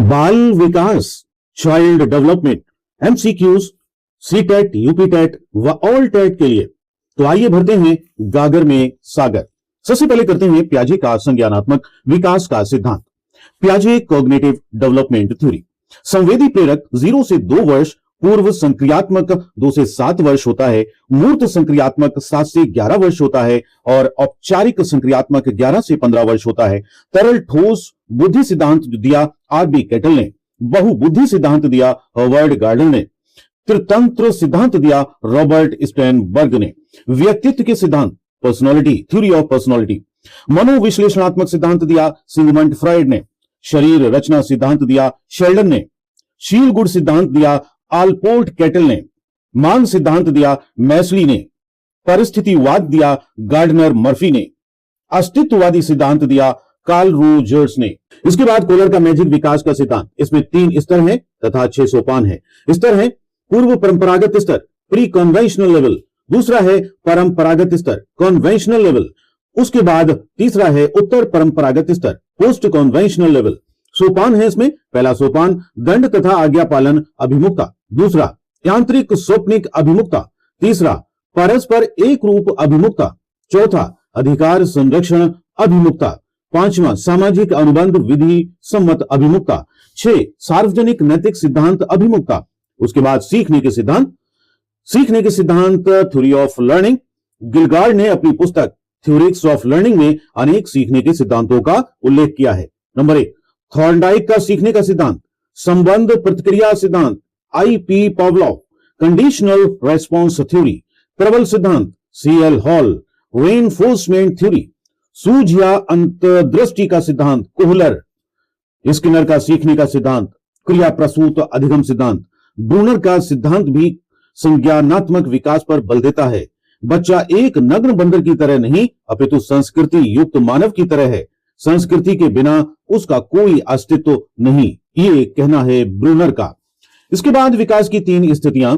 बाल विकास, child development, MCQs, CTET, UPTET व ऑल टेट के लिए। तो आइए भरते हैं गागर में सागर। सबसे पहले करते हैं पियाजे का संज्ञानात्मक विकास का सिद्धांत। पियाजे कॉग्निटिव डेवलपमेंट थ्योरी। संवेदी प्रेरक 0 से 2 वर्ष, पूर्व संक्रियात्मक 2 से 7 वर्ष होता है, मूर्त संक्रियात्मक 7 से 11 वर्ष होता है और औपचारिक संक्रियात्मक 11 से 15 वर्ष होता है। तरल ठोस बुद्धि सिद्धांत दिया आरबी केटल ने, बहुबुद्धि सिद्धांत दिया हॉवर्ड गार्डनर ने, त्रितंत्र सिद्धांत दिया रॉबर्ट स्टेनबर्ग ने, व्यक्तित्व के सिद्धांत पर्सनालिटी, थ्योरी ऑफ पर्सनालिटी, मनोविश्लेषणात्मक सिद्धांत दिया सिगमंड फ्राइड ने, शरीर रचना सिद्धांत दिया शेल्डन ने, शील गुण सिद्धांत दिया आलपोर्ट केटल ने, मांग सिद्धांत दिया मैस्ली ने, परिस्थितिवाद दिया गार्डनर मर्फी ने, अस्तित्ववादी सिद्धांत दिया कार्ल रोजर्स ने। इसके बाद कोलर का मैजिक विकास का सिद्धांत। इसमें 3 स्तर हैं तथा 6 सोपान है। स्तर है पूर्व परंपरागत स्तर, प्री कन्वेंशनल लेवल, दूसरा है परंपरागत स्तर, कन्वेंशनल लेवल, उसके बाद तीसरा है उत्तर परंपरागत स्तर, पोस्ट कन्वेंशनल लेवल। सोपान है इसमें, पहला सोपान दंड तथा आज्ञा पालन अभिमुखता, दूसरा यांत्रिक स्वप्निक अभिमुखता, तीसरा परस्पर एक रूप अभिमुखता, चौथा अधिकार संरक्षण अभिमुखता, पांचवा सामाजिक अनुबंध विधि सम्मत अभिमुखता, 6 सार्वजनिक नैतिक सिद्धांत अभिमुखता। उसके बाद सीखने के सिद्धांत थ्योरी ऑफ लर्निंग। गिलगार्ड ने अपनी पुस्तक थ्योरिक्स ऑफ लर्निंग में अनेक सीखने के सिद्धांतों का उल्लेख किया है। नंबर 1 थॉर्नडाइक का सीखने का सिद्धांत, संबंध प्रतिक्रिया सिद्धांत IP Pavlov, conditional response theory, प्रबल सिद्धांत सीएल हॉल, रेनफोर्समेंट थ्योरी, सूझ या अंतर्दृष्टि का सिद्धांत कोहलर, स्किनर का सीखने का सिद्धांत, क्रिया प्रसूत अधिगम सिद्धांत। ब्रूनर का सिद्धांत भी संज्ञानात्मक विकास पर बल देता है। बच्चा एक नग्न बंदर की तरह नहीं अपितु संस्कृति युक्त मानव की तरह है, संस्कृति के बिना उसका कोई अस्तित्व नहीं, ये कहना है ब्रूनर का। इसके बाद विकास की 3 स्थितियां,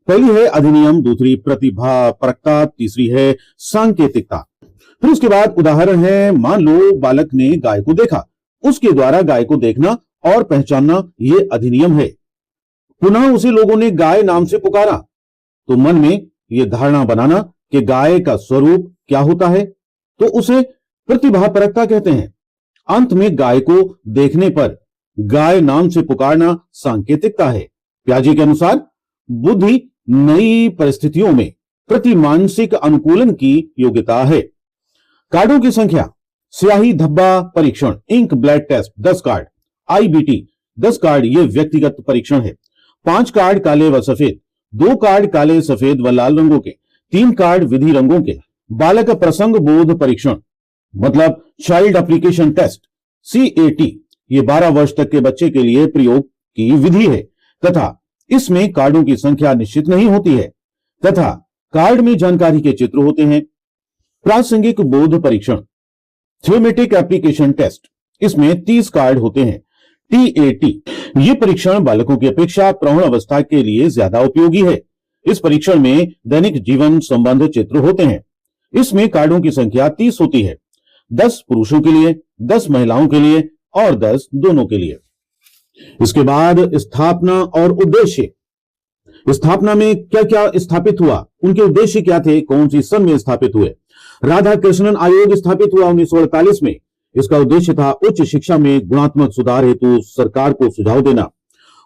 पहली है अधिनियम, दूसरी प्रतिभा परकता, तीसरी है सांकेतिकता। फिर उसके बाद उदाहरण है, मान लो बालक ने गाय को देखा, उसके द्वारा गाय को देखना और पहचानना ये अधिनियम है। पुनः उसे लोगों ने गाय नाम से पुकारा, तो मन में यह धारणा बनाना कि गाय का स्वरूप क्या होता है, तो उसे प्रतिभा परकता कहते हैं। अंत में गाय को देखने पर गाय नाम से पुकारना सांकेतिकता है। पियाजे के अनुसार बुद्धि नई परिस्थितियों में प्रति मानसिक अनुकूलन की योग्यता है। कार्डों की संख्या, स्याही धब्बा परीक्षण, ink blood test 10 card, IBT 10 card, यह व्यक्तिगत परीक्षण है। 5 कार्ड काले व सफेद, 2 कार्ड काले सफेद व लाल रंगों के, 3 कार्ड विधि रंगों के। बालक प्रसंग बोध परीक्षण मतलब चाइल्ड एप्लीकेशन टेस्ट सीएटी, ये 12 वर्ष तक के बच्चे के लिए प्रयोग की विधि है तथा इसमें कार्डों की संख्या निश्चित नहीं होती है तथा कार्ड में जानकारी के चित्र होते हैं। प्रासंगिक बोध परीक्षण थ्योमेटिक एप्लीकेशन टेस्ट, इसमें 30 कार्ड होते हैं। टीएटी, ये परीक्षण बालकों की अपेक्षा प्रौढ़ अवस्था के लिए ज्यादा उपयोगी है। इस परीक्षण में दैनिक जीवन संबंध चित्र होते हैं। इसमें कार्डों की संख्या 30 होती है, 10 पुरुषों के लिए, 10 महिलाओं के लिए और 10 दोनों के लिए। इसके बाद स्थापना और उद्देश्य। स्थापना में क्या क्या स्थापित हुआ, उनके उद्देश्य क्या थे, कौन सी सन में स्थापित हुए। राधा कृष्णन आयोग स्थापित हुआ 1948 में। इसका उद्देश्य था उच्च शिक्षा में गुणात्मक सुधार हेतु सरकार को सुझाव देना।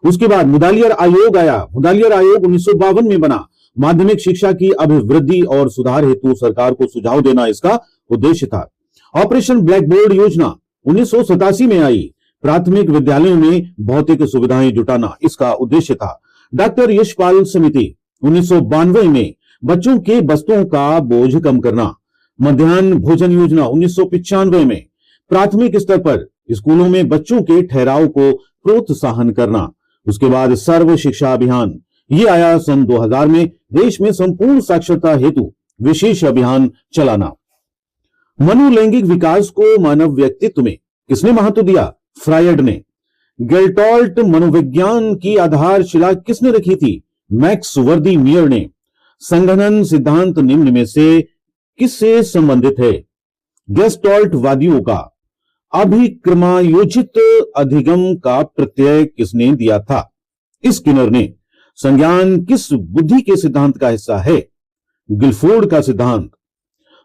उसके बाद मुदालियर आयोग आया। मुदालियर आयोग 1952 में बना। माध्यमिक शिक्षा की अभिवृद्धि और सुधार हेतु सरकार को सुझाव देना इसका उद्देश्य था। ऑपरेशन ब्लैक बोर्ड योजना 1987 में आई। प्राथमिक विद्यालयों में भौतिक सुविधाएं जुटाना इसका उद्देश्य था। डॉक्टर यशपाल समिति 1992 में बच्चों के बस्तों का बोझ कम करना। मध्याह्न भोजन योजना 1995 में प्राथमिक स्तर पर स्कूलों में बच्चों के ठहराव को प्रोत्साहन करना। उसके बाद सर्व शिक्षा अभियान, ये आया सन 2000 में। देश में संपूर्ण साक्षरता हेतु विशेष अभियान चलाना। मनोलैंगिक विकास को मानव व्यक्तित्व में किसने महत्व दिया, फ्रायड ने। गेल्टॉल्ट मनोविज्ञान की आधारशिला किसने रखी थी, मैक्स वर्दी-मियर ने। संघनन सिद्धांत निम्न में से किससे संबंधित है, गेस्टॉल्ट वादियों का। अभिक्रमायोजित अधिगम का प्रत्यय किसने दिया था? स्किनर ने। संज्ञान किस बुद्धि के सिद्धांत का हिस्सा है? गिलफोर्ड का सिद्धांत।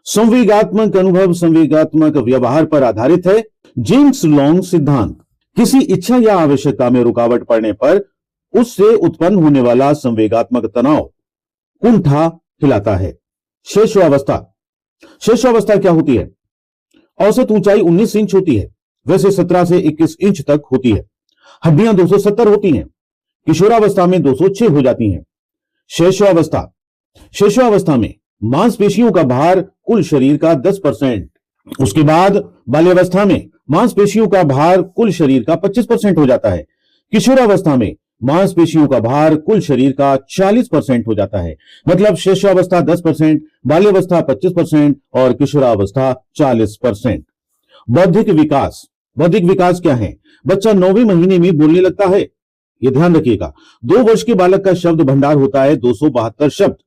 संवेगात्मक अनुभव संवेगात्मक व्यवहार पर आधारित है। जेम्स लॉन्ग सिद्धांत। किसी इच्छा या आवश्यकता में रुकावट पड़ने पर उससे उत्पन्न होने वाला संवेगात्मक तनाव कुंठा हिलाता है। शेषावस्था। शेषावस्था क्या होती है? औसत ऊंचाई 19 इंच होती है, वैसे 17 से 21 इंच तक होती है। हड्डियां 270 होती हैं। किशोरावस्था में 206 हो जाती हैं। शेषावस्था। शेषावस्था में मांसपेशियों का भार कुल शरीर का 10%। उसके बाद बाल्यावस्था में मांसपेशियों का भार कुल शरीर का 25% हो जाता है। किशोरावस्था में मांसपेशियों का भार कुल शरीर का 40% हो जाता है। मतलब शेषावस्था 10%, बाल्यावस्था 25% और किशोरावस्था 40%। बौद्धिक विकास। बौद्धिक विकास क्या है? बच्चा 9वें महीने में बोलने लगता है। यह ध्यान रखिएगा। 2 वर्ष के बालक का शब्द भंडार होता है 272 शब्द।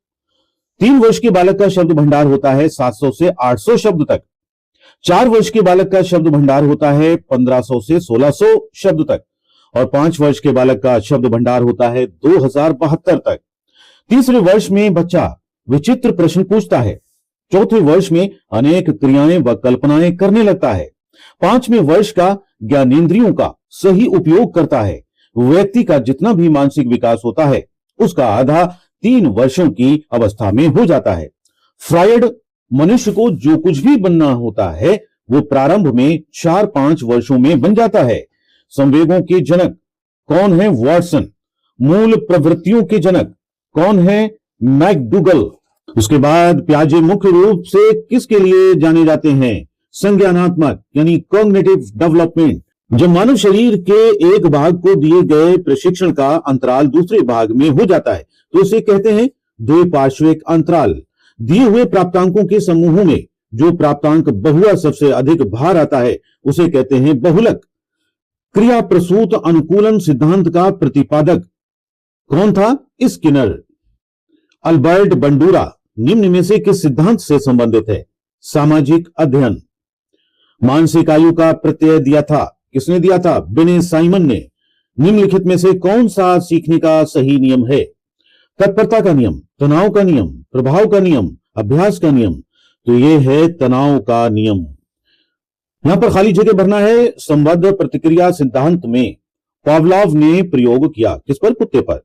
3 वर्ष के बालक का शब्द भंडार होता है 700 से 800 शब्द तक। 4 वर्ष के बालक का शब्द भंडार होता है 1500 से 1600 शब्द तक और 5 वर्ष के बालक का शब्द भंडार होता है 2072 तक। तीसरे वर्ष में बच्चा विचित्र प्रश्न पूछता है। चौथे वर्ष में अनेक क्रियाएं व कल्पनाएं करने लगता है। 5वें वर्ष का ज्ञानेंद्रियों का सही उपयोग करता है। व्यक्ति का जितना भी मानसिक विकास होता है उसका आधा 3 वर्षों की अवस्था में हो जाता है। फ्रायड मनुष्य को जो कुछ भी बनना होता है वो प्रारंभ में 4-5 वर्षों में बन जाता है। संवेगों के जनक कौन है? वॉटसन। मूल प्रवृत्तियों के जनक कौन है? मैकडूगल। उसके बाद पियाजे मुख्य रूप से किसके लिए जाने जाते हैं? संज्ञानात्मक यानी कॉग्निटिव डेवलपमेंट। जब मानव शरीर के एक भाग को दिए गए प्रशिक्षण का अंतराल दूसरे भाग में हो जाता है तो उसे कहते हैं द्विपार्श्विक अंतराल। दिए हुए प्राप्तांकों के समूहों में जो प्राप्तांक बहुआ सबसे अधिक भार आता है उसे कहते हैं बहुलक। क्रिया प्रसूत अनुकूलन सिद्धांत का प्रतिपादक कौन था? स्किनर। अल्बर्ट बंडूरा निम्न में से किस सिद्धांत से संबंधित है? सामाजिक अध्ययन। मानसिक आयु का प्रत्यय दिया था किसने दिया था? बेने साइमन ने। निम्नलिखित में से कौन सा सीखने का सही नियम है? तत्परता का नियम, तनाव का नियम, प्रभाव का नियम, अभ्यास का नियम। तो यह है तनाव का नियम। यहां पर खाली जगह भरना है। संबद्ध प्रतिक्रिया सिद्धांत में पावलोव ने प्रयोग किया किस पर? कुत्ते पर।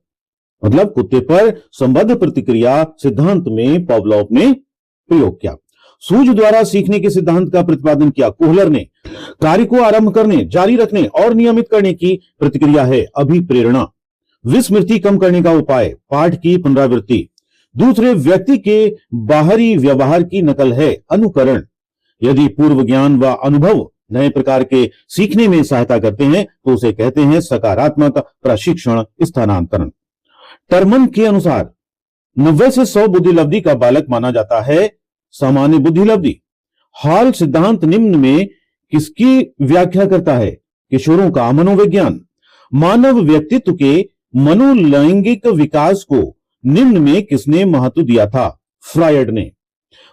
मतलब कुत्ते पर संबद्ध प्रतिक्रिया सिद्धांत में पावलोव ने प्रयोग किया। सूझ द्वारा सीखने के सिद्धांत का प्रतिपादन किया कोहलर ने। कार्य को आरंभ करने, जारी रखने और नियमित करने की प्रतिक्रिया है अभिप्रेरणा। विस्मृति कम करने का उपाय पाठ की पुनरावृत्ति। दूसरे व्यक्ति के बाहरी व्यवहार की नकल है अनुकरण। यदि पूर्व ज्ञान व अनुभव नए प्रकार के सीखने में सहायता करते हैं तो उसे कहते हैं सकारात्मक प्रशिक्षण स्थानांतरण। टर्मन के अनुसार 90 से 100 बुद्धिलब्धि का बालक माना जाता है सामान्य बुद्धिलब्धि। हॉल सिद्धांत निम्न में किसकी व्याख्या करता है? किशोरों का मनोविज्ञान। मानव व्यक्तित्व के मनोलैंगिक विकास को निम्न में किसने महत्व दिया था? फ्रायड ने।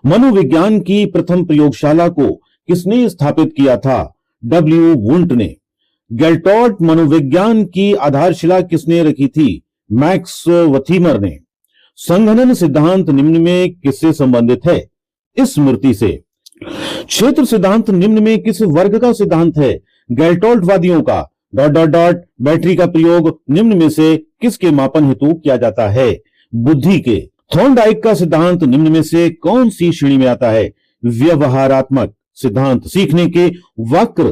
मनोविज्ञान की प्रथम प्रयोगशाला को किसने स्थापित किया था? डब्ल्यू वुंट ने। गेल्टॉर्ट मनोविज्ञान की आधारशिला किसने रखी थी? मैक्स वथीमर ने। संघनन सिद्धांत निम्न में किससे संबंधित है? स्मृति से। क्षेत्र सिद्धांत निम्न में किस वर्ग का सिद्धांत है? गेल्टॉर्टवादियों का। डॉट डॉट डॉट बैटरी का प्रयोग निम्न में से किसके मापन हेतु किया जाता है? बुद्धि के। थॉर्नडाइक का सिद्धांत निम्न में से कौन सी श्रेणी में आता है? व्यवहारात्मक सिद्धांत। सीखने के वक्र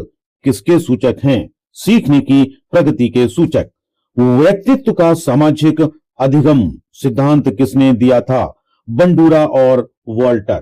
किसके सूचक हैं? सीखने की प्रगति के सूचक। व्यक्तित्व का सामाजिक अधिगम सिद्धांत किसने दिया था? बंडूरा और वॉल्टर।